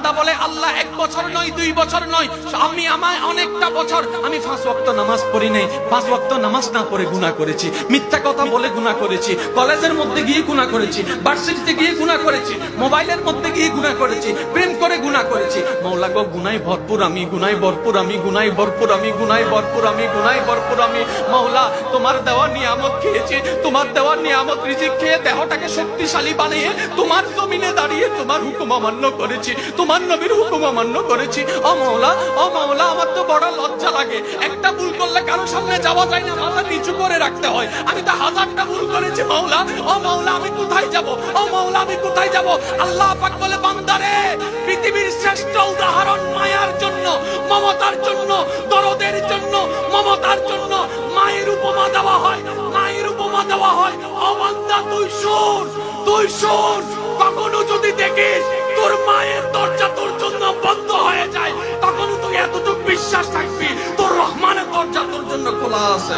বান্দা বলে আল্লাহ 1 বছর নয় 2 বছর নয়, আমায় অনেকটা বছর আমি 5 ওয়াক্ত নামাজ পড়ি নাই, 5 ওয়াক্ত নামাজ না পড়ে গুনাহ করেছি, মিথ্যা কথা বলে গুনাহ করেছি, কলেজের মধ্যে গিয়ে গুনাহ করেছি, ভার্সিটিতে গিয়ে গুনাহ করেছি, মোবাইলের মধ্যে গিয়ে গুনাহ করেছি, প্রেম করে গুনাহ করেছি। মাওলা গো গুনাহে ভরপুর আমি, গুনাহে ভরপুর আমি, গুনাহে ভরপুর আমি, গুনাহে ভরপুর আমি, গুনাহে ভরপুর আমি। মাওলা তোমার দেওয়া নিয়ামত খেয়েছি, তোমার দেওয়া নিয়ামত রিজিক খেয়ে দেহটাকে শক্তিশালী বানিয়ে তোমার জমিনে দাঁড়িয়ে তোমার হুকুম অমান্য করেছি, তোমার নবীর হুকুম অমান্য করেছি। ও মাওলা, ও মাওলা, আমার তো বড় লজ্জা লাগে, একটা ভুল করলে কারো সামনে যাওয়া যায় না, মাথা নিচু করে রাখতে হয়। আমি তো 1000টা ভুল করেছি মাওলা। ও মাওলা আমি কোথায় যাব, ও মাওলা আমি কোথায় যাব? আল্লাহ পাক বলে বান্দারে পৃথিবীর শ্রেষ্ঠ উদাহরণ মায়ার জন্য, মমতার জন্য, দরদের জন্য, মমতার জন্য মায়ের উপমা দেওয়া হয়, মায়ের উপমা দেওয়া হয়। ও বান্দা তুই শোন, তুই শোন, কখনো যদি দেখিস তোর মায়ের দরজা তোর জন্য বন্ধ হয়ে যায়, তখন তুই এতটুকু বিশ্বাস থাকবি তোর রহমানের দরজা তোর জন্য খোলা আছে।